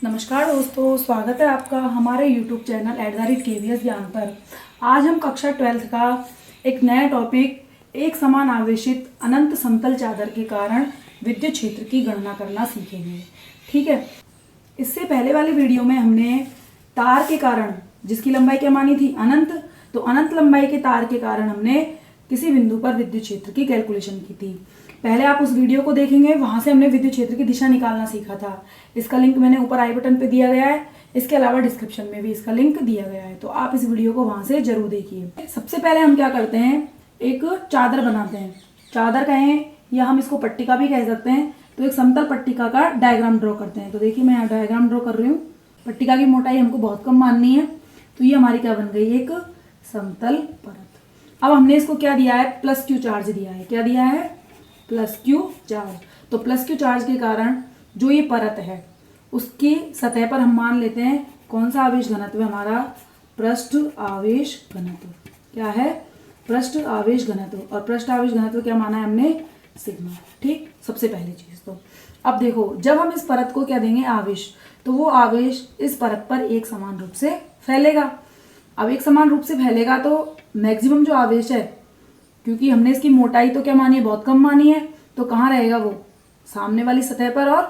नमस्कार दोस्तों, स्वागत है आपका हमारे YouTube चैनल @KVS ज्ञान पर। आज हम कक्षा 12th का एक नया टॉपिक एक समान आवेशित अनंत समतल चादर के कारण विद्युत क्षेत्र की गणना करना सीखेंगे। ठीक है, इससे पहले वाली वीडियो में हमने तार के कारण, जिसकी लंबाई क्या मानी थी, अनंत, तो अनंत लंबाई के तार के कारण हमने किसी बिंदु पर विद्युत क्षेत्र की कैलकुलेशन की थी। पहले आप उस वीडियो को देखेंगे, वहां से हमने विद्युत क्षेत्र की दिशा निकालना सीखा था। इसका लिंक मैंने ऊपर आई बटन पे दिया गया है, इसके अलावा डिस्क्रिप्शन में भी इसका लिंक दिया गया है, तो आप इस वीडियो को वहां से जरूर देखिए। सबसे पहले हम क्या करते हैं, एक चादर बनाते हैं। चादर कहें या हम इसको पट्टिका भी कह सकते हैं। तो एक समतल पट्टिका का डायग्राम ड्रॉ करते हैं। तो देखिए, मैं यहाँ डायग्राम ड्रॉ कर रही हूँ। पट्टिका की मोटाई हमको बहुत कम माननी है, तो ये हमारी क्या बन गई, एक समतल परत। अब हमने इसको क्या दिया है, +Q चार्ज दिया है। क्या दिया है, +Q चार्ज। तो +Q चार्ज के कारण जो ये परत है उसकी सतह पर हम मान लेते हैं कौन सा आवेश घनत्व है हमारा, पृष्ठ आवेश घनत्व। क्या है, पृष्ठ आवेश घनत्व। और पृष्ठ आवेश घनत्व क्या माना है हमने, सिग्मा। ठीक, सबसे पहली चीज। तो अब देखो, जब हम इस परत को क्या देंगे, आवेश, तो वो आवेश इस परत पर एक समान रूप से फैलेगा। अब एक समान रूप से फैलेगा तो मैक्सिमम जो आवेश है, क्योंकि हमने इसकी मोटाई तो क्या मानी है, बहुत कम मानी है, तो कहाँ रहेगा वो, सामने वाली सतह पर और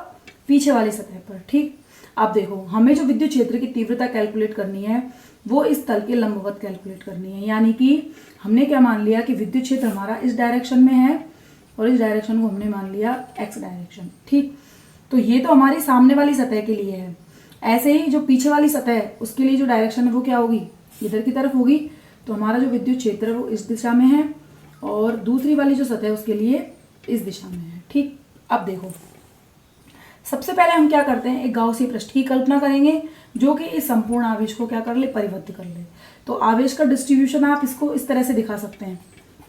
पीछे वाली सतह पर। ठीक, अब देखो, हमें जो विद्युत क्षेत्र की तीव्रता कैलकुलेट करनी है वो इस तल के लंबवत कैलकुलेट करनी है। यानी कि हमने क्या मान लिया कि विद्युत क्षेत्र हमारा इस डायरेक्शन में है और इस डायरेक्शन को हमने मान लिया x डायरेक्शन। ठीक, तो ये तो हमारी सामने वाली सतह के लिए है। ऐसे ही जो पीछे वाली सतह है उसके लिए जो डायरेक्शन है वो क्या होगी, इधर की तरफ होगी। तो हमारा जो विद्युत क्षेत्र है वो इस दिशा में है और दूसरी वाली जो सतह है उसके लिए इस दिशा में है। ठीक, अब देखो, सबसे पहले हम क्या करते हैं, एक गाउसीय पृष्ठ की कल्पना करेंगे जो कि इस संपूर्ण आवेश को क्या कर ले, परिबद्ध कर ले। तो आवेश का डिस्ट्रीब्यूशन आप इसको इस तरह से दिखा सकते हैं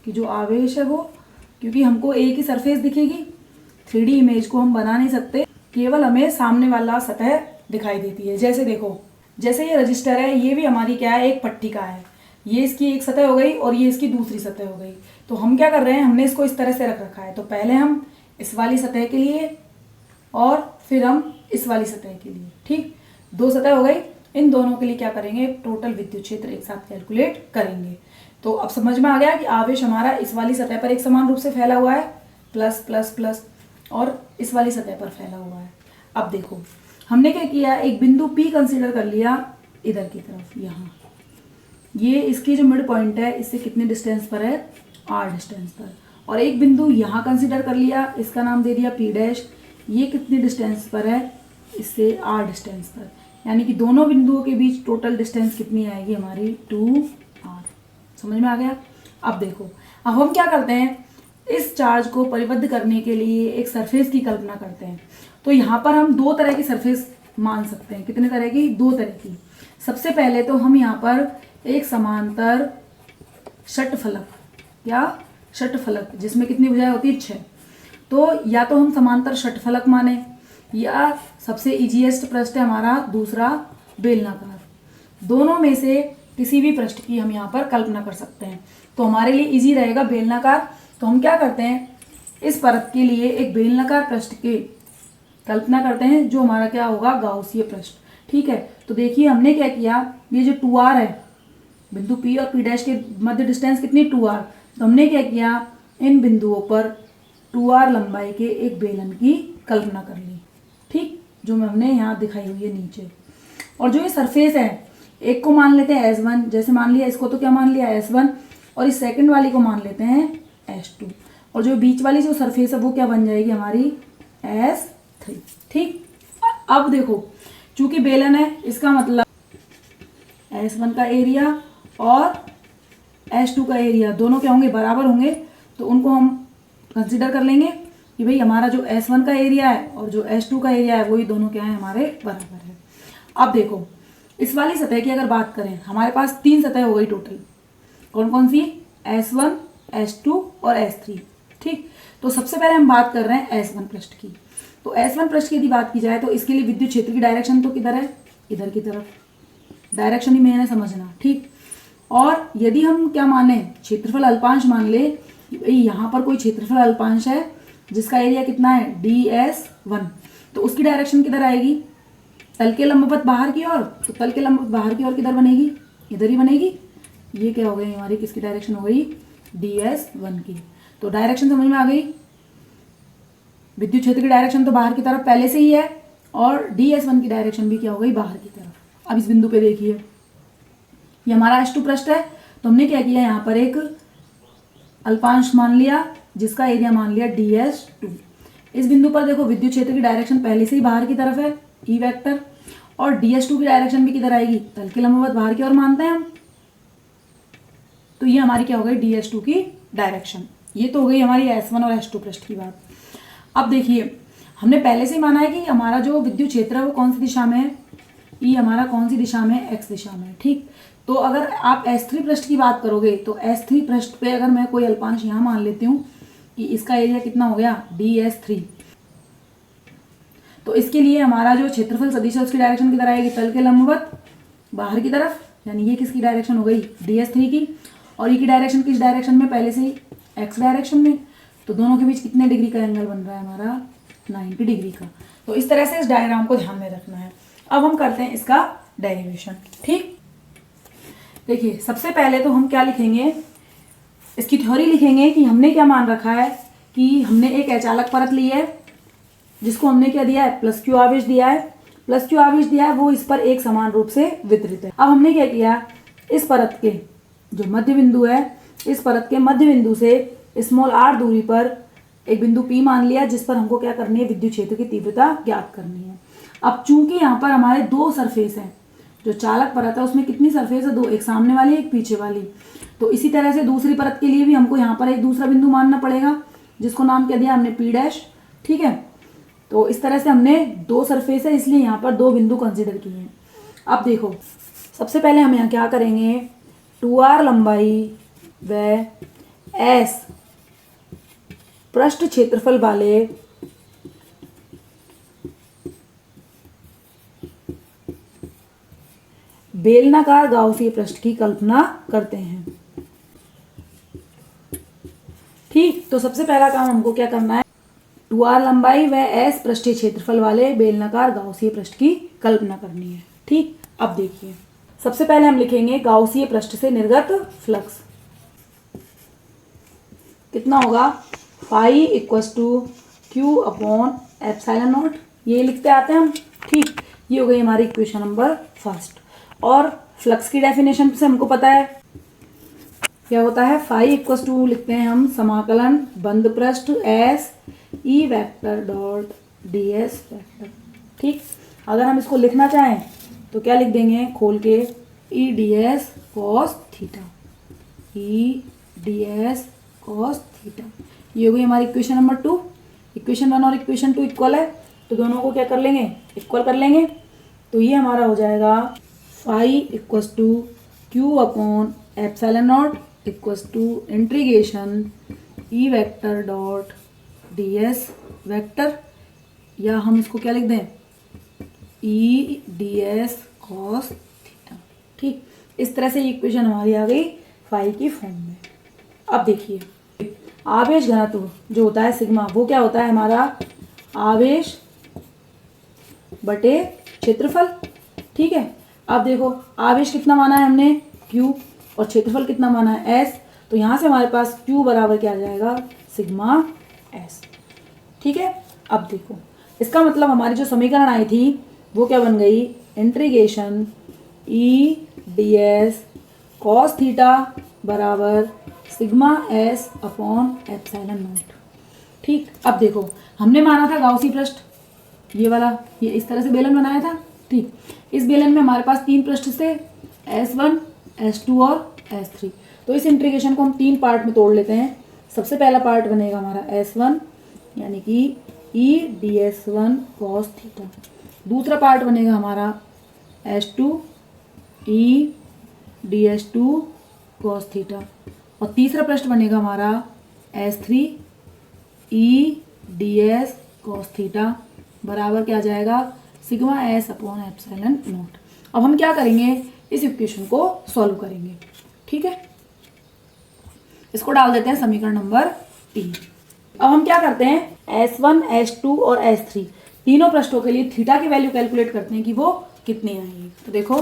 कि जो आवेश है वो, क्योंकि हमको एक ही सरफेस दिखेगी, 3D इमेज को हम बना नहीं सकते, केवल हमें सामने वाला सतह दिखाई देती है। जैसे देखो, जैसे ये रजिस्टर है, ये भी हमारी क्या है, एक पट्टिका है। ये इसकी एक सतह हो गई और ये इसकी दूसरी सतह हो गई। तो हम क्या कर रहे हैं, हमने इसको इस तरह से रख रखा है। तो पहले हम इस वाली सतह के लिए और फिर हम इस वाली सतह के लिए, ठीक, दो सतह हो गई। इन दोनों के लिए क्या करेंगे, टोटल विद्युत क्षेत्र एक साथ कैलकुलेट करेंगे। तो अब समझ में आ गया कि आवेश हमारा इस वाली सतह पर एक समान रूप से फैला हुआ है, प्लस प्लस प्लस, और इस वाली सतह पर फैला हुआ है। अब देखो, हमने क्या किया, एक बिंदु P कंसीडर कर लिया इधर की तरफ, यहाँ ये इसकी जो मिड पॉइंट है इससे कितने डिस्टेंस पर है, R डिस्टेंस पर। और एक बिंदु यहाँ कंसीडर कर लिया, इसका नाम दे दिया P', ये कितने डिस्टेंस पर है, इससे R डिस्टेंस पर। यानी कि दोनों बिंदुओं के बीच टोटल डिस्टेंस कितनी आएगी हमारी, 2R। समझ में आ गया। अब देखो, अब हम क्या करते हैं, इस चार्ज को परिबद्ध करने के लिए एक सरफेस की कल्पना करते हैं। तो यहाँ पर हम दो तरह की सरफेस मान सकते हैं। कितने तरह की, दो तरह की। सबसे पहले तो हम यहाँ पर एक समांतर षटफलक, या षटफलक जिसमें कितनी भुजाएं होती है, 6। तो या तो हम समांतर षटफलक माने, या सबसे इजीएस्ट पृष्ठ है हमारा दूसरा बेलनाकार। दोनों में से किसी भी पृष्ठ की हम यहाँ पर कल्पना कर सकते हैं। तो हमारे लिए इजी रहेगा बेलनाकार। तो हम क्या करते हैं, इस परत के लिए एक बेलनाकार पृष्ठ की कल्पना करते हैं जो हमारा क्या होगा, गाउसीय पृष्ठ। ठीक है, तो देखिए हमने क्या किया, ये जो 2R है, बिंदु P और P' के मध्य डिस्टेंस कितनी, 2R। तो हमने क्या किया, इन बिंदुओं पर 2R लंबाई के एक बेलन की कल्पना कर ली। ठीक, जो हमने यहाँ दिखाई हुई है नीचे। और जो ये सरफेस है, एक को मान लेते हैं S1, जैसे मान लिया इसको, तो क्या मान लिया, S1, और इस सेकंड वाली को मान लेते हैं S2, और जो बीच वाली जो सरफेस है वो क्या बन जाएगी हमारी, S3। ठीक, अब देखो, चूंकि बेलन है, इसका मतलब S1 का एरिया और S2 का एरिया दोनों क्या होंगे, बराबर होंगे। तो उनको हम कंसीडर कर लेंगे कि भाई हमारा जो S1 का एरिया है और जो S2 का एरिया है वही दोनों क्या है, हमारे बराबर है। अब देखो, इस वाली सतह की अगर बात करें, हमारे पास 3 सतह हो गई टोटल। कौन कौन सी, S1, S2 और S3। ठीक, तो सबसे पहले हम बात कर रहे हैं S1 पृष्ठ की। तो S1 पृष्ठ की यदि बात की जाए तो इसके लिए विद्युत क्षेत्र की डायरेक्शन तो किधर है, इधर की तरफ। डायरेक्शन ही मेन है, समझना। ठीक, और यदि हम क्या माने, क्षेत्रफल अल्पांश मान ले, यहाँ पर कोई क्षेत्रफल अल्पांश है जिसका एरिया कितना है, DS1, तो उसकी डायरेक्शन किधर आएगी, तल के लंबवत बाहर की ओर, तो तल के लंबवत बाहर की ओर किधर बनेगी, इधर ही बनेगी। ये क्या हो गई हमारी, किसकी डायरेक्शन हो गई, DS1 की। तो डायरेक्शन समझ में आ गई। विद्युत क्षेत्र की डायरेक्शन तो बाहर की तरफ पहले से ही है और DS1 की डायरेक्शन भी क्या हो गई, बाहर की तरफ। अब इस बिंदु पे देखिए, ये हमारा S2 पृष्ठ है, तो हमने क्या किया, यहाँ पर एक अल्पांश मान लिया जिसका एरिया मान लिया DS2। इस बिंदु पर देखो विद्युत क्षेत्र की डायरेक्शन पहले से ही बाहर की तरफ है, E वेक्टर, और DS2 की डायरेक्शन भी किधर आएगी, तल के लंबवत बाहर की ओर मानते हैं हम। तो ये हमारी क्या हो गई, DS2 की डायरेक्शन। ये तो हो गई हमारी S1 और S2 पृष्ठ की बात। अब देखिए, हमने पहले से ही माना है कि हमारा जो विद्युत क्षेत्र है वो कौन सी दिशा में है, E हमारा कौन सी दिशा में है, X दिशा में है। ठीक, तो अगर आप S3 पृष्ठ की बात करोगे तो S3 पृष्ठ पे अगर मैं कोई अल्पांश यहाँ मान लेती हूँ कि इसका एरिया कितना हो गया, DS3, तो इसके लिए हमारा जो क्षेत्रफल सदिश है उसकी डायरेक्शन किधर आएगी, तल के लंबवत बाहर की तरफ, यानी ये किसकी डायरेक्शन हो गई, DS3 की। और ये की डायरेक्शन किस डायरेक्शन में, पहले से ही X डायरेक्शन में। तो दोनों के बीच कितने डिग्री का एंगल बन रहा है हमारा, 90 डिग्री का। तो इस तरह से इस डायग्राम को ध्यान में रखना है। अब हम करते हैं इसका डेरिवेशन। ठीक, देखिए सबसे पहले तो हम क्या लिखेंगे, इसकी थ्योरी लिखेंगे कि हमने क्या मान रखा है कि हमने एक अचालक परत ली है जिसको हमने क्या दिया है, +Q आवेश दिया है। +Q आवेश दिया है, वो इस पर एक समान रूप से वितरित है। अब हमने क्या किया, इस परत के जो मध्य बिंदु है, इस परत के मध्य बिंदु से r दूरी पर एक बिंदु P मान लिया जिस पर हमको क्या करनी है, विद्युत क्षेत्र की तीव्रता ज्ञात करनी है। अब चूंकि यहाँ पर हमारे दो सरफेस हैं, जो चालक परत है उसमें कितनी सरफेस है, दो, एक सामने वाली एक पीछे वाली। तो इसी तरह से दूसरी परत के लिए भी हमको यहाँ पर एक दूसरा बिंदु मानना पड़ेगा जिसको नाम क्या दिया हमने, P'। ठीक है, तो इस तरह से हमने दो सरफेस है इसलिए यहाँ पर दो बिंदु कंसिडर किए हैं। अब देखो, सबसे पहले हम यहाँ क्या करेंगे, 2r लंबाई व S पृष्ठ क्षेत्रफल वाले बेलनाकार गाउसीय पृष्ठ की कल्पना करते हैं। ठीक, तो सबसे पहला काम हमको क्या करना है, 2r लंबाई व S पृष्ठीय क्षेत्रफल वाले बेलनाकार गाउसीय पृष्ठ की कल्पना करनी है। ठीक, अब देखिए सबसे पहले हम लिखेंगे गाउसीय पृष्ठ से निर्गत फ्लक्स कितना होगा, फाई इक्वस टू Q/ε0, ये लिखते आते हैं हम। ठीक, ये हो गई हमारी इक्वेशन नंबर फर्स्ट। और फ्लक्स की डेफिनेशन से हमको पता है क्या होता है, फाई इक्वस टू लिखते हैं हम समाकलन बंद पृष्ठ S E vector dot DS vector. ठीक, अगर हम इसको लिखना चाहें तो क्या लिख देंगे, खोल के EDS cos theta, EDS cos theta. ये हो गई हमारी इक्वेशन नंबर 2। इक्वेशन 1 और इक्वेशन 2 इक्वल है तो दोनों को क्या कर लेंगे, इक्वल कर लेंगे। तो ये हमारा हो जाएगा phi equals to Q/ε0 equals to integration E vector dot DS vector, या हम इसको क्या लिख दें, EDS cos थीटा। ठीक, इस तरह से इक्वेशन हमारी आ गई फाई की फॉर्म में। अब देखिए आवेश घनत्व जो होता है सिग्मा, वो क्या होता है हमारा, आवेश बटे क्षेत्रफल। ठीक है, अब देखो आवेश कितना माना है हमने, Q, और क्षेत्रफल कितना माना है, S। तो यहाँ से हमारे पास Q बराबर क्या आ जाएगा, सिग्मा S। ठीक है, अब देखो इसका मतलब हमारी जो समीकरण आई थी वो क्या बन गई, इंटीग्रेशन EDS cos थीटा बराबर सिग्मा S/ε0। ठीक, अब देखो हमने माना था गाउसी पृष्ठ, ये वाला, ये इस तरह से बेलन बनाया था। ठीक, इस बेलन में हमारे पास तीन पृष्ठ थे, S1, S2 और S3। तो इस इंटीग्रेशन को हम तीन पार्ट में तोड़ लेते हैं। सबसे पहला पार्ट बनेगा हमारा S1 यानी कि EDS1 cos थीटा। दूसरा पार्ट बनेगा हमारा S2 EDS2 cos थीटा। और तीसरा पृष्ठ बनेगा हमारा S3 EDS cos थीटा बराबर क्या आ जाएगा, सिग्मा S/ε0। अब हम क्या करेंगे, इस इक्वेशन को सॉल्व करेंगे। ठीक है, इसको डाल देते हैं समीकरण नंबर 3। अब हम क्या करते हैं, S1 S2 और S3 तीनों पृष्ठों के लिए थीटा की वैल्यू कैलकुलेट करते हैं कि वो कितनी आएगी। तो देखो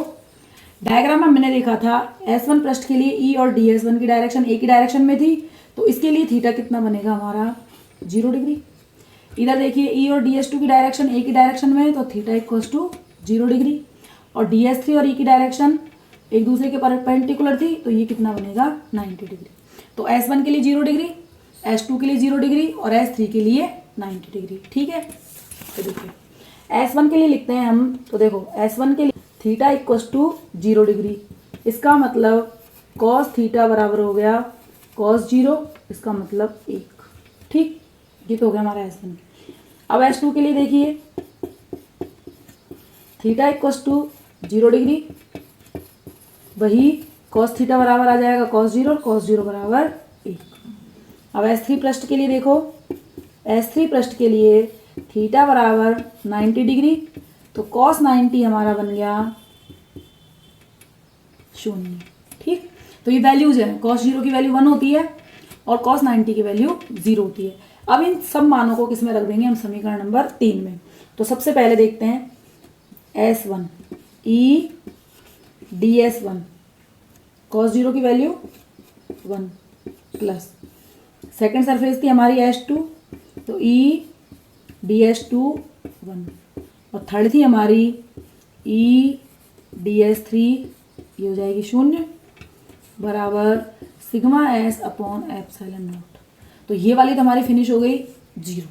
डायग्राम में मैंने देखा था S1 पृष्ठ के लिए E और DS1 की डायरेक्शन एक ही डायरेक्शन में थी, तो इसके लिए थीटा कितना बनेगा हमारा 0 डिग्री। इधर देखिए E और DS2 की डायरेक्शन एक ही डायरेक्शन में है, तो थीटा इक्वल्स टू 0 डिग्री। और DS3 और E की डायरेक्शन एक दूसरे के परपेंडिकुलर थी, तो ये कितना बनेगा 90 डिग्री। तो S1 के लिए 0 डिग्री, S2 के लिए 0 डिग्री और S3 के लिए 90 डिग्री। ठीक है, तो देखिए S1 के लिए लिखते हैं हम। तो देखो S1 के लिए थीटा इक्वल्स टू 0 डिग्री, इसका मतलब कॉस थीटा बराबर हो गया कॉस 0, इसका मतलब 1। ठीक, ये तो हो गया हमारा S1। अब S2 के लिए देखिए थीटा इक्वल्स टू 0 डिग्री, वही कॉस थीटा बराबर आ जाएगा कॉस 0 और कॉस 0 बराबर 1। अब S3 पृष्ठ के लिए देखो, S3 पृष्ठ के लिए थीटा बराबर 90 डिग्री, तो कॉस 90 हमारा बन गया 0। ठीक, तो ये वैल्यूज है, कॉस 0 की वैल्यू 1 होती है और कॉस 90 की वैल्यू 0 होती है। अब इन सब मानों को किस में रख देंगे हम, समीकरण नंबर 3 में। तो सबसे पहले देखते हैं S1 E DS1, कॉस 0 की वैल्यू 1 प्लस सेकेंड सरफेस थी हमारी S2, तो E DS2 1, और थर्ड थी हमारी E DS3, ये हो जाएगी 0 बराबर sigma S upon epsilon not. तो ये वाली तो हमारी फिनिश हो गई 0,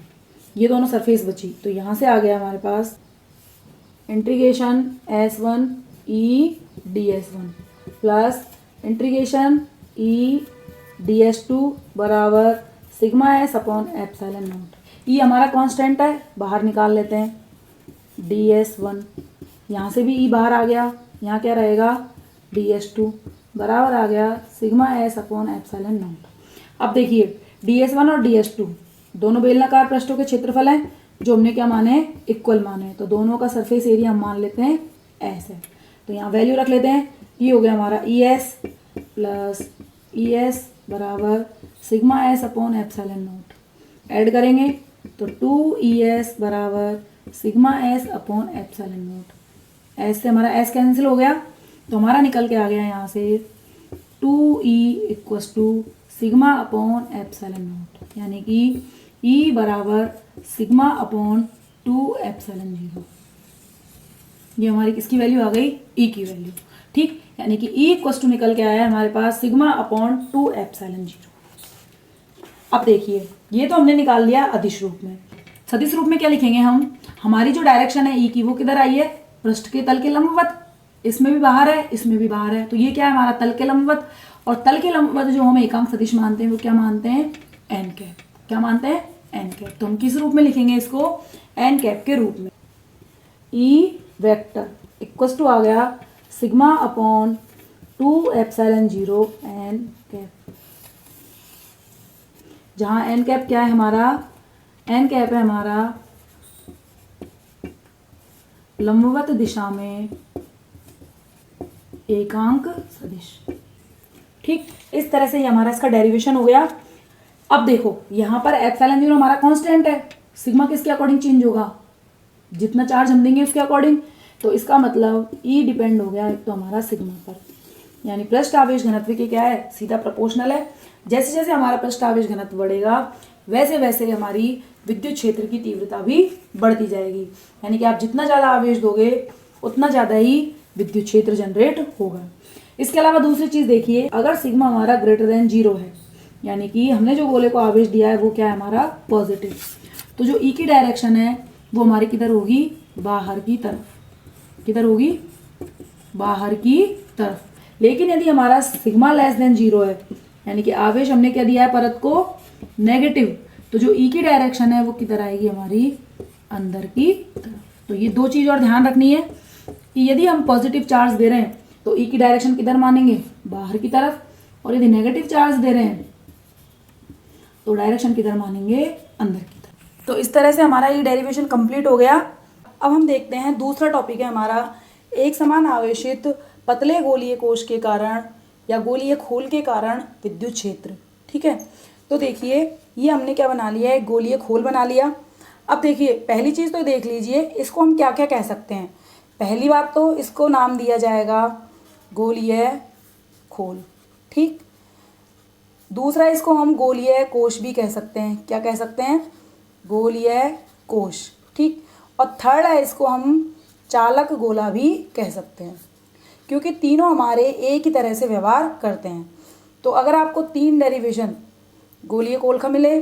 ये दोनों सरफेस बची। तो यहाँ से आ गया हमारे पास integration S1 E DS1 plus integration E DS2 बराबर sigma S upon epsilon naught. ये हमारा कांस्टेंट है, बाहर निकाल लेते हैं DS1, यहाँ से भी E बाहर आ गया, यहाँ क्या रहेगा DS2 बराबर आ गया sigma S upon epsilon not. अब देखिए DS1 और DS2 दोनों बेलनाकार पृष्ठों के क्षेत्रफल हैं, जो हमने क्या माने, इक्वल माने। तो दोनों का सरफेस एरिया हम मान लेते हैं S है। तो यहाँ वैल्यू रख लेते हैं, ये हो गया हमारा ES प्लस ES बराबर sigma S upon epsilon not. Add करेंगे तो 2ES बराबर sigma S upon epsilon not. S से हमारा S कैंसिल हो गया, तो हमारा निकल के आ गया यहाँ से 2E equals to sigma upon epsilon naught, यानी कि E बराबर सिग्मा अपॉन 2 एप्सिलॉन 0। ये हमारी किसकी वैल्यू आ गई, E की वैल्यू। ठीक, यानी कि E इक्वस टू निकल के आया हमारे पास सिग्मा अपॉन 2 एप्सिलॉन 0। अब देखिए ये तो हमने निकाल लिया अदिश रूप में। सदिश रूप में क्या लिखेंगे हम, हमारी जो डायरेक्शन है E की वो किधर आई है, पृष्ठ के तल के लंबवत। इसमें भी बाहर है, इसमें भी बाहर है, तो ये क्या है हमारा तल के लंबवत। और तल के लंबवत जो हम एकांक सदिश मानते हैं वो क्या मानते हैं, एन कैप। क्या मानते हैं, एन कैप। तो हम किस रूप में लिखेंगे इसको, एन कैप के रूप में। ई वेक्टर इक्वस टू आ गया sigma upon 2 epsilon 0 n cap, जहां एन कैप क्या है हमारा, एन कैप है हमारा लंबवत दिशा में एकांक सदिश। ठीक, इस तरह से ये हमारा इसका डेरिवेशन हो गया। अब देखो यहाँ पर एप्सिलॉन 0 हमारा कांस्टेंट है, सिग्मा किसके अकॉर्डिंग चेंज होगा, जितना चार्ज हम देंगे उसके अकॉर्डिंग। तो इसका मतलब E डिपेंड हो गया एक तो हमारा सिग्मा पर, यानी पृष्ठ आवेश घनत्व के क्या है, सीधा प्रोपोर्शनल है। जैसे जैसे हमारा पृष्ठ आवेश घनत्व बढ़ेगा वैसे वैसे हमारी विद्युत क्षेत्र की तीव्रता भी बढ़ती जाएगी, यानी कि आप जितना ज़्यादा आवेश दोगे उतना ज़्यादा ही विद्युत क्षेत्र जनरेट होगा। इसके अलावा दूसरी चीज़ देखिए, अगर सिग्मा हमारा ग्रेटर देन 0 है, यानी कि हमने जो गोले को आवेश दिया है वो क्या है हमारा पॉजिटिव, तो जो E की डायरेक्शन है वो हमारी किधर होगी, बाहर की तरफ। किधर होगी, बाहर की तरफ। लेकिन यदि हमारा सिग्मा लेस देन 0 है, यानी कि आवेश हमने क्या दिया है परत को नेगेटिव, तो जो E की डायरेक्शन है वो किधर आएगी हमारी अंदर की तरफ। तो ये दो चीज़ और ध्यान रखनी है कि यदि हम पॉजिटिव चार्ज दे रहे हैं तो E की डायरेक्शन किधर मानेंगे, बाहर की तरफ, और यदि नेगेटिव चार्ज दे रहे हैं तो डायरेक्शन किधर मानेंगे, अंदर की तरफ। तो इस तरह से हमारा ये डेरिवेशन कंप्लीट हो गया। अब हम देखते हैं दूसरा टॉपिक है हमारा एक समान आवेशित पतले गोलीय कोश के कारण या गोलीय खोल के कारण विद्युत क्षेत्र। ठीक है, तो देखिए ये हमने क्या बना लिया है, गोलीय खोल बना लिया। अब देखिए पहली चीज़ तो देख लीजिए इसको हम क्या क्या कह सकते हैं। पहली बात तो इसको नाम दिया जाएगा गोलीय खोल, ठीक। दूसरा इसको हम गोलीय कोश भी कह सकते हैं। क्या कह सकते हैं? गोलीय कोश, ठीक। और थर्ड है इसको हम चालक गोला भी कह सकते हैं, क्योंकि तीनों हमारे एक ही तरह से व्यवहार करते हैं। तो अगर आपको 3 डेरिवेशन गोलीय कोल का मिले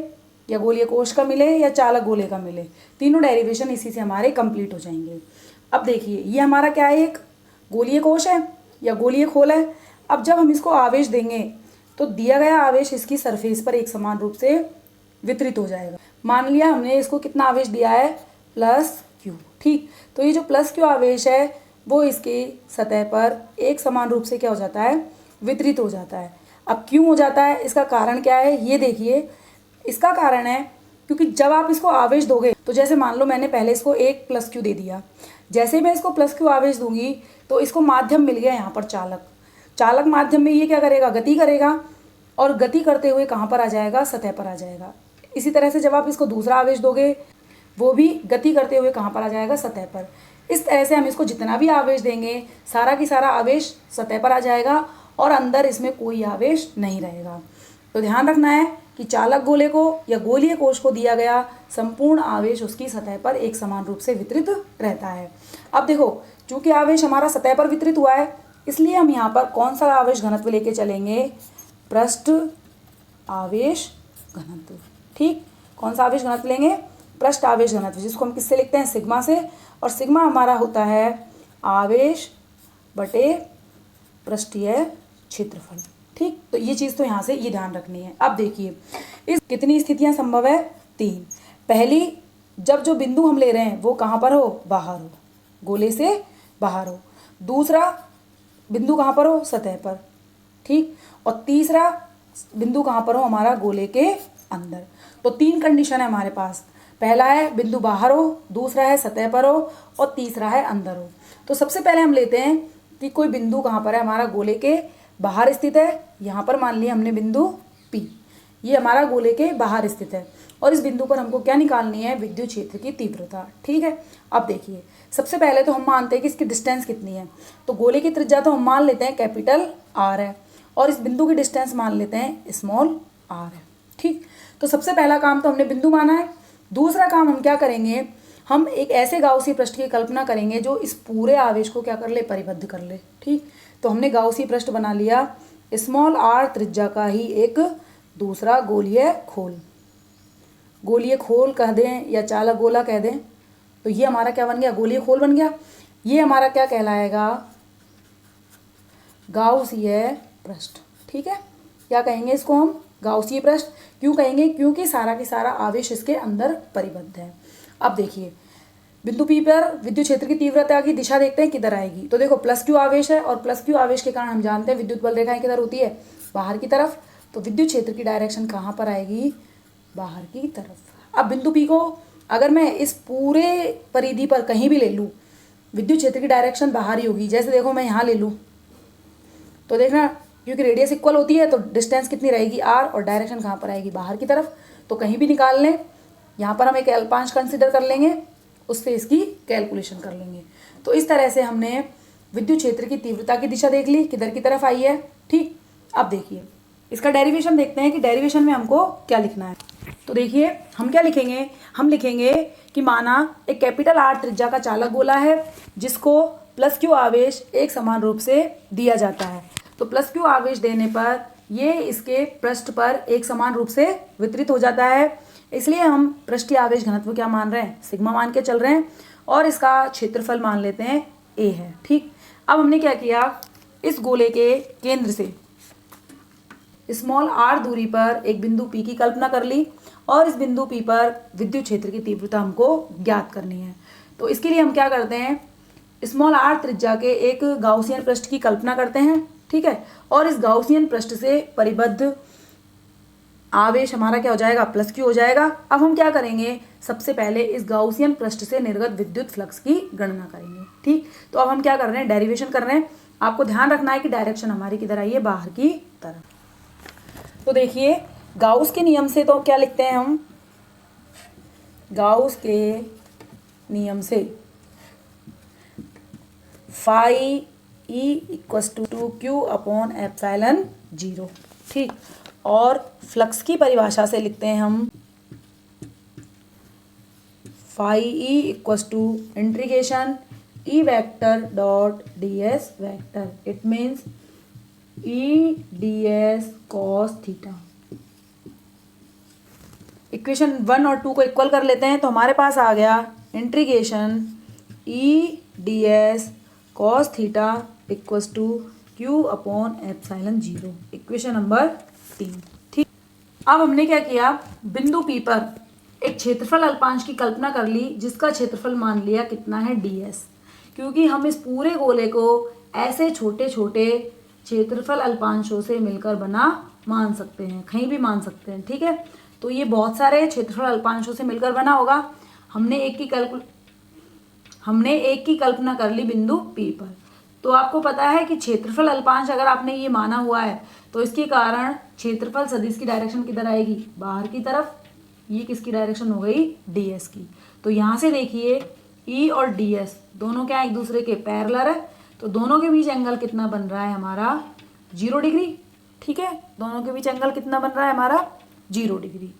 या गोलीय कोश का मिले या चालक गोले का मिले, तीनों डेरिवेशन इसी से हमारे कंप्लीट हो जाएंगे। अब देखिए ये हमारा क्या है, एक गोलीय कोश है या गोलीय खोल है। अब जब हम इसको आवेश देंगे तो दिया गया आवेश इसकी सरफेस पर एक समान रूप से वितरित हो जाएगा। मान लिया हमने इसको कितना आवेश दिया है, +Q, ठीक। तो ये जो +Q आवेश है वो इसकी सतह पर एक समान रूप से क्या हो जाता है, वितरित हो जाता है। अब क्यों हो जाता है, इसका कारण क्या है, ये देखिए। इसका कारण है क्योंकि जब आप इसको आवेश दोगे तो जैसे मान लो मैंने पहले इसको एक +Q दे दिया, जैसे ही मैं इसको +Q आवेश दूंगी तो इसको माध्यम मिल गया यहाँ पर चालक। चालक माध्यम में ये क्या करेगा, गति करेगा, और गति करते हुए कहाँ पर आ जाएगा, सतह पर आ जाएगा। इसी तरह से जब आप इसको दूसरा आवेश दोगे वो भी गति करते हुए कहाँ पर आ जाएगा, सतह पर। इस तरह से हम इसको जितना भी आवेश देंगे सारा की सारा आवेश सतह पर आ जाएगा और अंदर इसमें कोई आवेश नहीं रहेगा। तो ध्यान रखना है कि चालक गोले को या गोलीय कोश को दिया गया संपूर्ण आवेश उसकी सतह पर एक समान रूप से वितरित रहता है। अब देखो चूंकि आवेश हमारा सतह पर वितरित हुआ है इसलिए हम यहाँ पर कौन सा आवेश घनत्व लेके चलेंगे, पृष्ठ आवेश घनत्व, ठीक। कौन सा आवेश घनत्व लेंगे, पृष्ठ आवेश घनत्व, जिसको हम किससे लिखते हैं, सिग्मा से। और सिग्मा हमारा होता है आवेश बटे पृष्ठीय क्षेत्रफल, ठीक। तो ये चीज़ तो यहाँ से ये ध्यान रखनी है। अब देखिए इस कितनी स्थितियाँ संभव है, 3। पहली, जब जो बिंदु हम ले रहे हैं वो कहाँ पर हो, बाहर हो, गोले से बाहर हो। दूसरा बिंदु कहाँ पर हो, सतह पर, ठीक। और तीसरा बिंदु कहाँ पर हो, हमारा गोले के अंदर। तो 3 कंडीशन है हमारे पास। पहला है बिंदु बाहर हो, दूसरा है सतह पर हो, और तीसरा है अंदर हो। तो सबसे पहले हम लेते हैं कि कोई बिंदु कहाँ पर है, हमारा गोले के बाहर स्थित है। यहाँ पर मान लिया हमने बिंदु P, ये हमारा गोले के बाहर स्थित है। और इस बिंदु पर हमको क्या निकालनी है, विद्युत क्षेत्र की तीव्रता, ठीक है। अब देखिए सबसे पहले तो हम मानते हैं कि इसकी डिस्टेंस कितनी है। तो गोले की त्रिज्या तो हम मान लेते हैं कैपिटल R है, और इस बिंदु की डिस्टेंस मान लेते हैं स्मॉल r है, ठीक। तो सबसे पहला काम तो हमने बिंदु माना है। दूसरा काम हम क्या करेंगे, हम एक ऐसे गाउसी पृष्ठ की कल्पना करेंगे जो इस पूरे आवेश को क्या कर ले, परिबद्ध कर ले, ठीक। तो हमने गाउसी पृष्ठ बना लिया, स्मॉल r त्रिज्या का ही एक दूसरा गोलीय खोल, गोलीय खोल कह दें या चालक गोला कह दें। तो ये हमारा क्या बन गया, गोलीय खोल बन गया। ये हमारा क्या कहलाएगा, गाउसीय पृष्ठ, ठीक है। क्या कहेंगे इसको हम, गाउसीय पृष्ठ। क्यों कहेंगे, क्योंकि सारा के सारा आवेश इसके अंदर परिबद्ध है। अब देखिए बिंदु P पर विद्युत क्षेत्र की तीव्रता की दिशा देखते हैं किधर आएगी। तो देखो +Q आवेश है, और +Q आवेश के कारण हम जानते हैं विद्युत बल रेखाएं किधर होती है, बाहर की तरफ। तो विद्युत क्षेत्र की डायरेक्शन कहाँ पर आएगी, बाहर की तरफ। अब बिंदु P को अगर मैं इस पूरे परिधि पर कहीं भी ले लूँ, विद्युत क्षेत्र की डायरेक्शन बाहर ही होगी। जैसे देखो मैं यहाँ ले लूँ तो देखना, क्योंकि रेडियस इक्वल होती है तो डिस्टेंस कितनी रहेगी, r, और डायरेक्शन कहाँ पर आएगी, बाहर की तरफ। तो कहीं भी निकाल लें, यहाँ पर हम एक अल्पांश कंसिडर कर लेंगे, उससे इसकी कैलकुलेशन कर लेंगे। तो इस तरह से हमने विद्युत क्षेत्र की तीव्रता की दिशा देख ली, किधर की तरफ आई है, ठीक। अब देखिए इसका डेरिवेशन देखते हैं कि डेरिवेशन में हमको क्या लिखना है। तो देखिए हम क्या लिखेंगे, हम लिखेंगे कि माना एक कैपिटल R त्रिज्या का चालक गोला है जिसको +Q आवेश एक समान रूप से दिया जाता है। तो +Q आवेश देने पर ये इसके पृष्ठ पर एक समान रूप से वितरित हो जाता है, इसलिए हम पृष्ठीय आवेश घनत्व क्या मान रहे हैं, सिग्मा मान के चल रहे हैं, और इसका क्षेत्रफल मान लेते हैं A है, ठीक। अब हमने क्या किया, इस गोले के केंद्र से स्मॉल r दूरी पर एक बिंदु P की कल्पना कर ली, और इस बिंदु P पर विद्युत क्षेत्र की तीव्रता हमको ज्ञात करनी है। तो इसके लिए हम क्या करते हैं, स्मॉल r त्रिज्या के एक गाउसियन पृष्ठ की कल्पना करते हैं, ठीक है। और इस गाउसियन पृष्ठ से परिबद्ध आवेश हमारा क्या हो जाएगा, +Q हो जाएगा। अब हम क्या करेंगे, सबसे पहले इस गाउसियन पृष्ठ से निर्गत विद्युत फ्लक्स की गणना करेंगे, ठीक। तो अब हम क्या कर रहे हैं, डेरिवेशन कर रहे हैं। आपको ध्यान रखना है कि डायरेक्शन हमारी किधर आई है, बाहर की तरफ। तो देखिए गाउस के नियम से तो क्या लिखते हैं हम, गाउस के नियम से phi E equals to Q upon epsilon zero. ठीक, और फ्लक्स की परिभाषा से लिखते हैं हम phi E equals to integration E vector dot d s vector, it means E D S cos theta. Equation 1 और 2 को इक्वल कर लेते हैं तो हमारे पास आ गया integration E D S cos theta equals to Q upon epsilon zero, equation number 3। ठीक, अब हमने क्या किया, बिंदु पी पर एक क्षेत्रफल अल्पांश की कल्पना कर ली जिसका क्षेत्रफल मान लिया कितना है ds, क्योंकि हम इस पूरे गोले को ऐसे छोटे छोटे क्षेत्रफल अल्पांशों से मिलकर बना मान सकते हैं, कहीं भी मान सकते हैं। ठीक है, तो ये बहुत सारे क्षेत्रफल अल्पांशों से मिलकर बना होगा। हमने एक की कल्पना कर ली बिंदु P पर। तो आपको पता है कि क्षेत्रफल अल्पांश अगर आपने ये माना हुआ है तो इसके कारण क्षेत्रफल सदिश की डायरेक्शन किधर आएगी, बाहर की तरफ। ये किसकी डायरेक्शन हो गई, ds की। तो यहाँ से देखिए E और ds दोनों क्या एक दूसरे के पैरेलल है, तो दोनों के बीच एंगल कितना बन रहा है हमारा 0 डिग्री। ठीक है, दोनों के बीच एंगल कितना बन रहा है हमारा 0 डिग्री।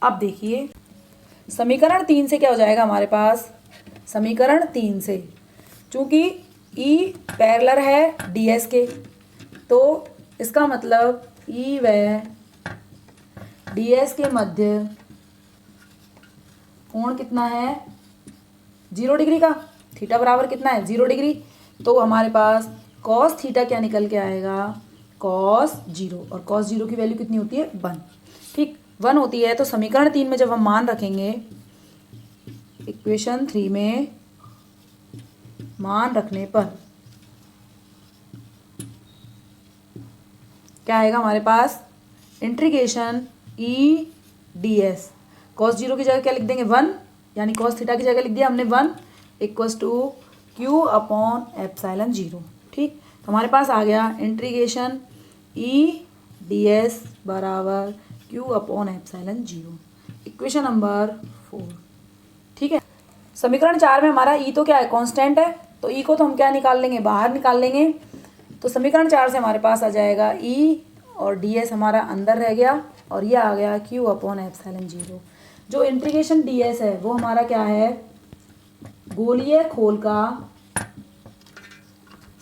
अब देखिए समीकरण 3 से क्या हो जाएगा हमारे पास, समीकरण 3 से चूंकि E पैरेलल है ds के, तो इसका मतलब E व ds के मध्य कोण कितना है 0 डिग्री का, थीटा बराबर कितना है 0 डिग्री। तो हमारे पास कॉस थीटा क्या निकल के आएगा, कॉस 0, और कॉस 0 की वैल्यू कितनी होती है 1। ठीक, 1 होती है। तो समीकरण 3 में जब हम मान रखेंगे, इक्वेशन 3 में मान रखने पर क्या आएगा हमारे पास, integration E D S, cos 0 की जगह क्या लिख देंगे 1, यानी कॉस थीटा की जगह लिख दिया हमने 1 equals to Q upon epsilon zero. ठीक, तो हमारे पास आ गया इंटीग्रेशन ई डी एस बराबर Q upon epsilon zero, equation number 4। ठीक है, समीकरण 4 में हमारा ई तो क्या है, कांस्टेंट है, तो ई को तो हम क्या निकाल लेंगे, बाहर निकाल लेंगे। तो समीकरण 4 से हमारे पास आ जाएगा ई और डी एस हमारा अंदर रह गया, और ये आ गया क्यू अपॉन एप्सिलॉन जीरो। जो इंटीग्रेशन डी एस है वो हमारा क्या है, गोलीय खोल का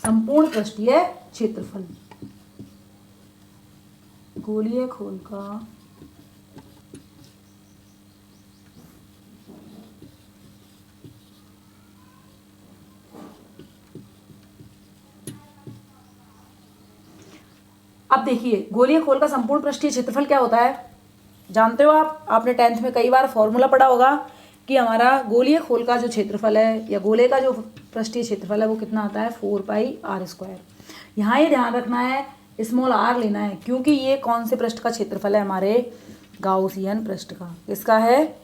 संपूर्ण पृष्ठीय क्षेत्रफल, गोलीय खोल का अब देखिए गोलीय खोल का संपूर्ण पृष्ठीय क्षेत्रफल क्या होता है, जानते हो आप, आपने 10th में कई बार फॉर्मूला पढ़ा होगा कि हमारा गोलीय खोल का जो क्षेत्रफल है या गोले का जो पृष्ठीय क्षेत्रफल है वो कितना आता है 4πr²। यहाँ ये ध्यान रखना है स्मॉल r लेना है, क्योंकि ये कौन से पृष्ठ का क्षेत्रफल है, हमारे गाउसियन पृष्ठ का। किसका है,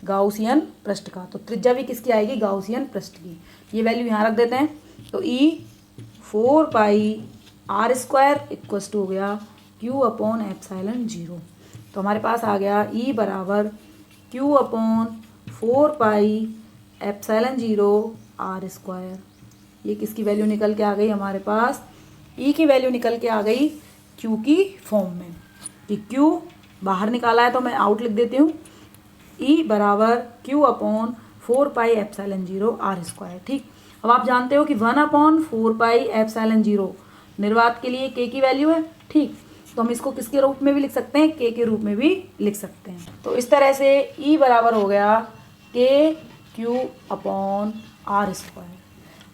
गाउसियन पृष्ठ का। तो त्रिज्या भी किसकी आएगी, गाउसियन पृष्ठ की। ये वैल्यू यहाँ रख देते हैं। तो E 4πr² इक्वस टू हो गया क्यू अपॉन एप्सिलॉन जीरो। तो हमारे पास आ गया E बराबर क्यू अपॉन 4π जीरो r²। ये किसकी वैल्यू निकल के आ गई हमारे पास, E की वैल्यू निकल के आ गई Q की फॉर्म में। कि Q बाहर निकाला है तो मैं आउट लिख देती हूँ, E बराबर क्यू अपॉन 4π जीरो r²। ठीक, अब आप जानते हो कि 1/4π जीरो निर्वात के लिए k की वैल्यू है। ठीक, तो हम इसको किसके रूप में भी लिख सकते हैं, k के रूप में भी लिख सकते हैं। तो इस तरह से E बराबर हो गया KQ अपॉन r²।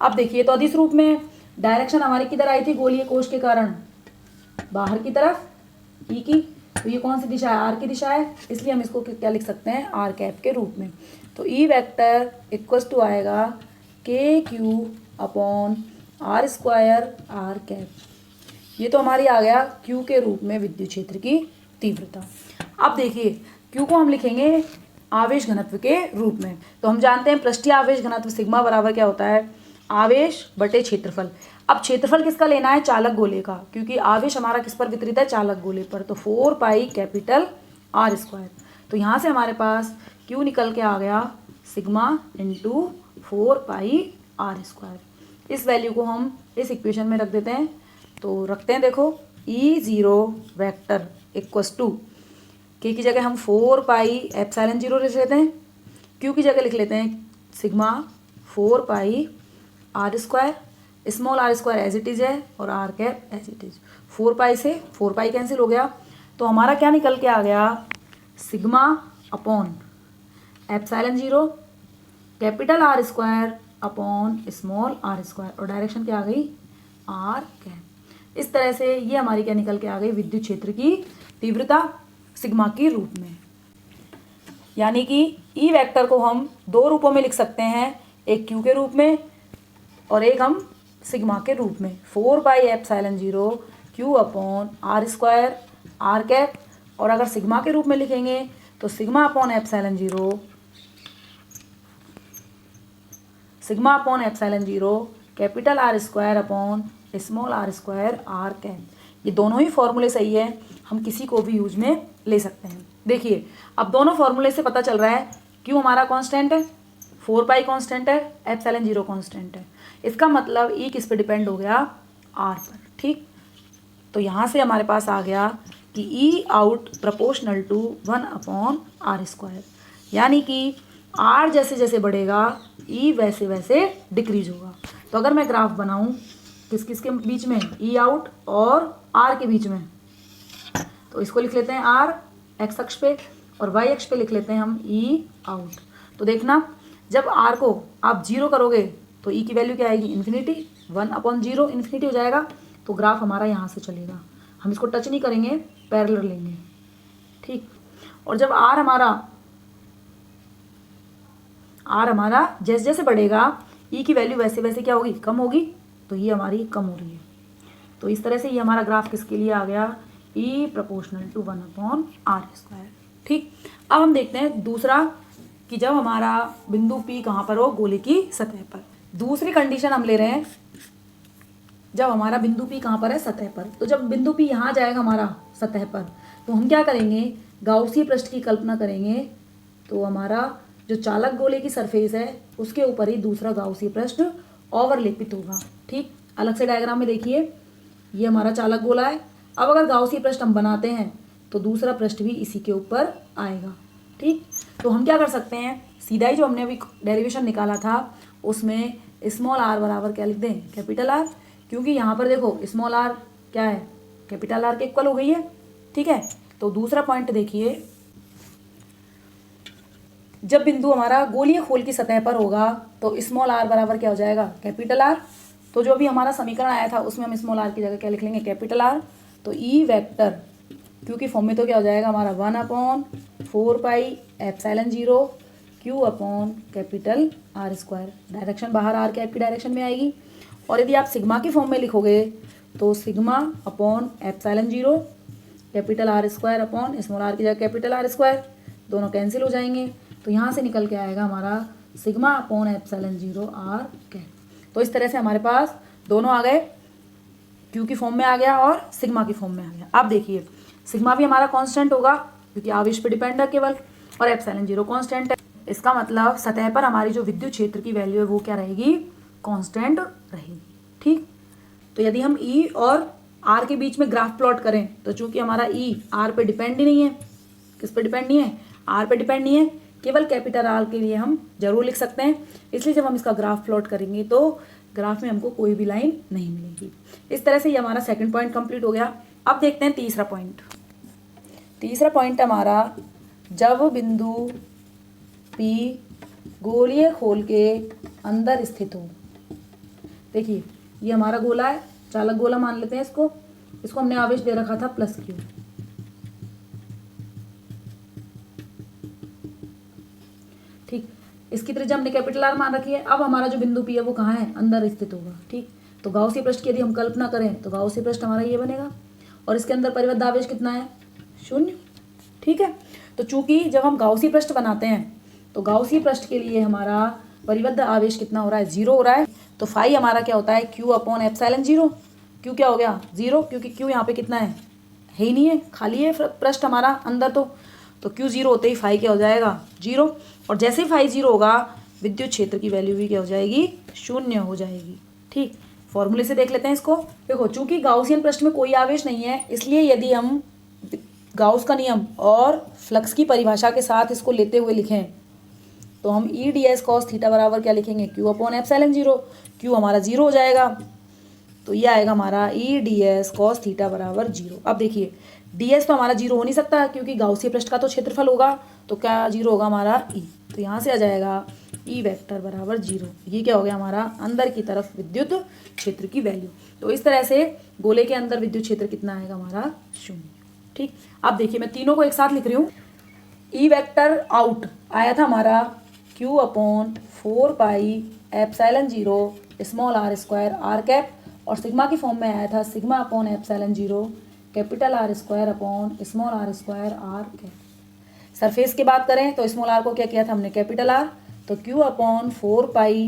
अब देखिए तो अदिश रूप में डायरेक्शन हमारी किधर आई थी, गोलीय कोश के कारण बाहर की तरफ E की। तो ये कौन सी दिशा है, r की दिशा है, इसलिए हम इसको क्या लिख सकते हैं, r कैप के रूप में। तो E वेक्टर इक्वस टू आएगा KQ upon r² r cap. ये तो हमारी आ गया Q के रूप में विद्युत क्षेत्र की तीव्रता। अब देखिए Q को हम लिखेंगे आवेश घनत्व के रूप में। तो हम जानते हैं पृष्ठीय आवेश घनत्व सिग्मा बराबर क्या होता है, आवेश बटे क्षेत्रफल। अब क्षेत्रफल किसका लेना है, चालक गोले का, क्योंकि आवेश हमारा किस पर वितरित है, चालक गोले पर। तो 4πr²। तो यहाँ से हमारे पास क्यू निकल के आ गया सिग्मा इंटू 4πr²। इस वैल्यू को हम इस इक्वेशन में रख देते हैं। तो रखते हैं, देखो E0 वेक्टर इक्वस टू के की जगह हम 4πε0 लिख लेते हैं, क्यू की जगह लिख लेते हैं sigma 4πr², small r² as it is है और r cap as it is. 4π से 4π कैंसिल हो गया, तो हमारा क्या निकल के आ गया sigma upon ε0 capital R² upon small r², और डायरेक्शन क्या आ गई r कैप। इस तरह से ये हमारी क्या निकल के आ गई विद्युत क्षेत्र की तीव्रता सिग्मा के रूप में। यानी कि ई वेक्टर को हम दो रूपों में लिख सकते हैं, एक क्यू के रूप में और एक हम सिग्मा के रूप में। 4πε0 Q upon r² r cap, और अगर सिग्मा के रूप में लिखेंगे तो sigma upon ε0 capital R² upon small r² r cap. ये दोनों ही फॉर्मूले सही है, हम किसी को भी यूज में ले सकते हैं। देखिए अब दोनों फॉर्मूले से पता चल रहा है क्यों हमारा कांस्टेंट है, 4π कांस्टेंट है, ε0 कांस्टेंट है। इसका मतलब ई किस पे डिपेंड हो गया आर पर। ठीक, तो यहाँ से हमारे पास आ गया कि ई आउट प्रोपोर्शनल टू 1/r², यानी कि आर जैसे जैसे बढ़ेगा ई वैसे वैसे डिक्रीज होगा। तो अगर मैं ग्राफ बनाऊं किस किस के बीच में, ई आउट और आर के बीच में, तो इसको लिख लेते हैं आर एक्स अक्ष पे और वाई अक्ष पे लिख लेते हैं हम ई आउट। तो देखना जब आर को आप 0 करोगे तो ई की वैल्यू क्या आएगी इन्फिनिटी, 1/0 इन्फिनिटी हो जाएगा। तो ग्राफ हमारा यहाँ से चलेगा, हम इसको टच नहीं करेंगे, पैरेलल लेंगे। ठीक, और जब आर हमारा जैसे जैसे बढ़ेगा ई की वैल्यू वैसे वैसे क्या होगी कम होगी, तो ये हमारी कम हो रही है। तो इस तरह से ये हमारा ग्राफ किसके लिए आ गया ई प्रोपोर्शनल टू 1/r²। ठीक, अब हम देखते हैं दूसरा कि जब हमारा बिंदु P कहाँ पर हो गोले की सतह पर। दूसरी कंडीशन हम ले रहे हैं जब हमारा बिंदु P कहाँ पर है सतह पर। तो जब बिंदु P यहाँ जाएगा हमारा सतह पर, तो हम क्या करेंगे गाउसी पृष्ठ की कल्पना करेंगे। तो हमारा जो चालक गोले की सरफेस है उसके ऊपर ही दूसरा गाउसी पृष्ठ ओवरलेपित होगा। ठीक, अलग से डायग्राम में देखिए, ये हमारा चालक गोला है। अब अगर गाउसी पृष्ठ हम बनाते हैं तो दूसरा पृष्ठ भी इसी के ऊपर आएगा। ठीक, तो हम क्या कर सकते हैं, सीधा ही जो हमने अभी डेरिवेशन निकाला था उसमें स्मॉल r बराबर क्या लिख दें कैपिटल R, क्योंकि यहाँ पर देखो स्मॉल r क्या है कैपिटल R के इक्वल हो गई है। ठीक है, तो दूसरा पॉइंट देखिए, जब बिंदु हमारा गोलीय खोल की सतह पर होगा तो स्मॉल r बराबर क्या हो जाएगा कैपिटल R। तो जो भी हमारा समीकरण आया था उसमें हम स्मॉल r की जगह क्या लिख लेंगे कैपिटल R। तो ई वेक्टर क्योंकि फॉर्म में तो क्या हो जाएगा हमारा 1/4πε0 Q upon capital R²। Direction बाहर आर कैप की डायरेक्शन में आएगी। और यदि आप सिग्मा की फॉर्म में लिखोगे तो sigma upon ε0 capital R² upon small r की जगह कैपिटल R², दोनों कैंसिल हो जाएंगे। तो यहाँ से निकल के आएगा हमारा सिग्मा अपॉन ε0 r कैप। तो इस तरह से हमारे पास दोनों आ गए, क्यू की फॉर्म में आ गया और सिग्मा की फॉर्म में आ गया। अब देखिए सिग्मा भी हमारा कांस्टेंट होगा क्योंकि आवेश पर डिपेंड है केवल, और ε0 कांस्टेंट है। इसका मतलब सतह पर हमारी जो विद्युत क्षेत्र की वैल्यू है वो क्या रहेगी कांस्टेंट रहेगी। ठीक, तो यदि हम ई और आर के बीच में ग्राफ प्लॉट करें तो चूंकि हमारा ई आर पे डिपेंड ही नहीं है, किस पे डिपेंड नहीं है आर पे डिपेंड नहीं है, केवल कैपिटल आर के लिए हम जरूर लिख सकते हैं। इसलिए जब हम इसका ग्राफ प्लॉट करेंगे तो ग्राफ में हमको कोई भी लाइन नहीं मिलेगी। इस तरह से ये हमारा सेकंड पॉइंट कंप्लीट हो गया। अब देखते हैं तीसरा पॉइंट। तीसरा पॉइंट हमारा जब बिंदु P गोलीय खोल के अंदर स्थित हो। देखिए ये हमारा गोला है, चालक गोला मान लेते हैं इसको हमने आवेश दे रखा था +Q। ठीक, इसकी त्रिज्या हमने कैपिटल R मान रखी है। अब हमारा जो बिंदु P है वो कहाँ है अंदर स्थित होगा। ठीक, तो गाउसी पृष्ठ की यदि हम कल्पना करें तो गाउसी पृष्ठ हमारा ये बनेगा और इसके अंदर परिबद्ध आवेश कितना है 0। ठीक है, तो चूंकि जब हम गाउसी पृष्ठ बनाते हैं तो गाउसी पृष्ठ के लिए हमारा परिबद्ध आवेश कितना हो रहा है 0 हो रहा है। तो फाई हमारा क्या होता है Q अपॉन ε0। Q क्या हो गया 0, क्योंकि Q यहाँ पे कितना है ही नहीं है, खाली है पृष्ठ हमारा अंदर। तो तो Q 0 होते ही फाई क्या हो जाएगा 0, और जैसे ही फाई 0 होगा विद्युत क्षेत्र की वैल्यू भी क्या हो जाएगी 0 हो जाएगी। ठीक, फॉर्मूले से देख लेते हैं इसको। देखो चूंकि गाउसियन पृष्ठ में कोई आवेश नहीं है, इसलिए यदि हम गाउस का नियम और फ्लक्स की परिभाषा के साथ इसको लेते हुए लिखें तो हम E D S cos theta बराबर क्या लिखेंगे Q अपॉन एप्सिलॉन 0। Q हमारा 0 हो जाएगा, तो ये आएगा हमारा E D S cos theta बराबर 0। अब देखिए डी एस तो हमारा 0 हो नहीं सकता क्योंकि गाउसीय पृष्ठ का तो क्षेत्रफल होगा, तो क्या 0 होगा हमारा ई, तो यहाँ से आ जाएगा ई वेक्टर बराबर 0। ये क्या हो गया हमारा अंदर की तरफ विद्युत क्षेत्र की वैल्यू। तो इस तरह से गोले के अंदर विद्युत क्षेत्र कितना आएगा हमारा 0। ठीक, अब देखिए मैं तीनों को एक साथ लिख रही हूँ। ई वेक्टर आउट आया था हमारा Q upon 4 pi epsilon 0 small r square R cap, और सिग्मा की फॉर्म में आया था sigma upon epsilon 0 capital R square upon small r square R cap. Surface की बात करें तो स्मॉल r को क्या किया था हमने कैपिटल R, तो Q upon 4 pi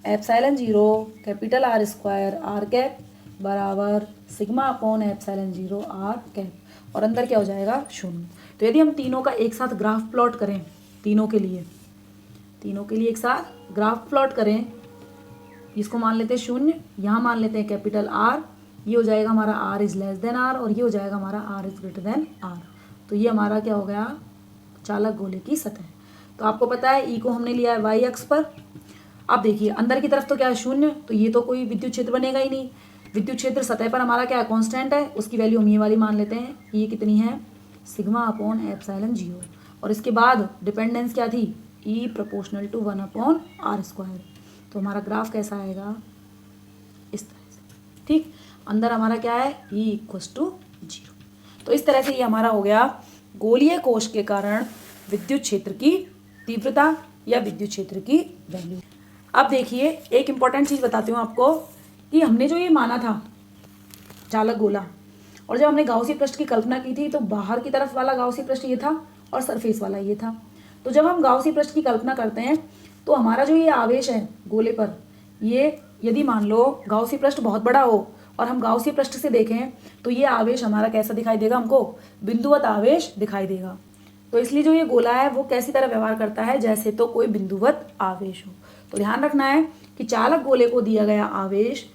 epsilon 0 capital R square R cap बराबर sigma upon epsilon 0 R cap, और अंदर क्या हो जाएगा 0। तो यदि हम तीनों का एक साथ ग्राफ प्लॉट करें, तीनों के लिए एक साथ ग्राफ प्लॉट करें, इसको मान लेते हैं 0, यहाँ मान लेते हैं कैपिटल R, ये हो जाएगा हमारा R is less than R, और ये हो जाएगा हमारा R is greater than R। तो ये हमारा क्या हो गया चालक गोले की सतह। तो आपको पता है E को हमने लिया है y अक्ष पर। अब देखिए अंदर की तरफ तो क्या है 0, तो ये तो कोई विद्युत क्षेत्र बनेगा ही नहीं। विद्युत क्षेत्र सतह पर हमारा क्या है कांस्टेंट है, उसकी वैल्यू हम ये वाली मान लेते हैं। ये कितनी है सिग्मा अपॉन एप्सिलॉन 0, और इसके बाद डिपेंडेंस क्या थी E proportional to 1 upon R square. तो हमारा ग्राफ कैसा आएगा इस तरह से। ठीक, अंदर हमारा क्या है E इक्वल्स टू 0। तो इस तरह से ये हमारा हो गया गोलीय कोश के कारण विद्युत क्षेत्र की तीव्रता या विद्युत क्षेत्र की वैल्यू। अब देखिए एक इम्पॉर्टेंट चीज़ बताती हूँ आपको कि हमने जो ये माना था चालक गोला, और जब हमने गाउसीय पृष्ठ की कल्पना की थी तो बाहर की तरफ वाला गाउसीय पृष्ठ ये था और सरफेस वाला ये था। तो जब हम गाउसीय पृष्ठ की कल्पना करते हैं तो हमारा जो ये आवेश है गोले पर, ये यदि मान लो गाउसीय पृष्ठ बहुत बड़ा हो और हम गाउसीय पृष्ठ से देखें तो ये आवेश हमारा कैसा दिखाई देगा, हमको बिंदुवत आवेश दिखाई देगा। तो इसलिए जो ये गोला है वो कैसी तरह व्यवहार करता है जैसे तो कोई बिंदुवत आवेश हो। तो ध्यान रखना है कि चालक गोले को दिया गया आवेश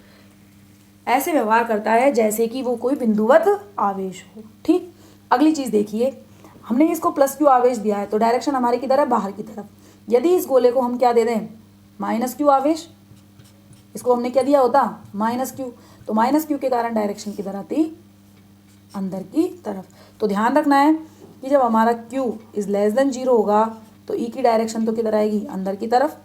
ऐसे व्यवहार करता है जैसे कि वो कोई बिंदुवत आवेश हो। ठीक, अगली चीज़ देखिए, हमने इसको प्लस क्यू आवेश दिया है तो डायरेक्शन हमारी किधर है बाहर की तरफ। यदि इस गोले को हम क्या दे दें माइनस क्यू आवेश, इसको हमने क्या दिया होता माइनस क्यू, तो माइनस क्यू के कारण डायरेक्शन किधर आती अंदर की तरफ। तो ध्यान रखना है कि जब हमारा Q इज लेस देन 0 होगा तो E की डायरेक्शन तो किधर आएगी अंदर की तरफ,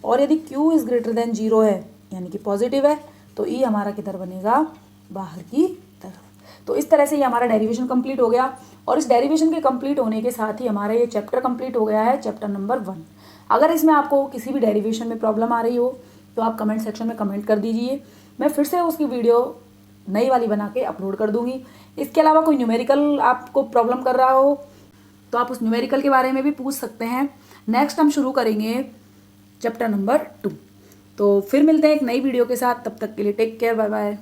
और यदि Q इज ग्रेटर देन 0 है यानी कि पॉजिटिव है तो E हमारा किधर बनेगा बाहर की तरफ। तो इस तरह से ये हमारा डेरिवेशन कंप्लीट हो गया, और इस डेरिवेशन के कंप्लीट होने के साथ ही हमारा ये चैप्टर कंप्लीट हो गया है, चैप्टर नंबर 1। अगर इसमें आपको किसी भी डेरिवेशन में प्रॉब्लम आ रही हो तो आप कमेंट सेक्शन में कमेंट कर दीजिए, मैं फिर से उसकी वीडियो नई वाली बना के अपलोड कर दूंगी। इसके अलावा कोई न्यूमेरिकल आपको प्रॉब्लम कर रहा हो तो आप उस न्यूमेरिकल के बारे में भी पूछ सकते हैं। नेक्स्ट हम शुरू करेंगे चैप्टर नंबर 2। तो फिर मिलते हैं एक नई वीडियो के साथ, तब तक के लिए टेक केयर, बाय बाय।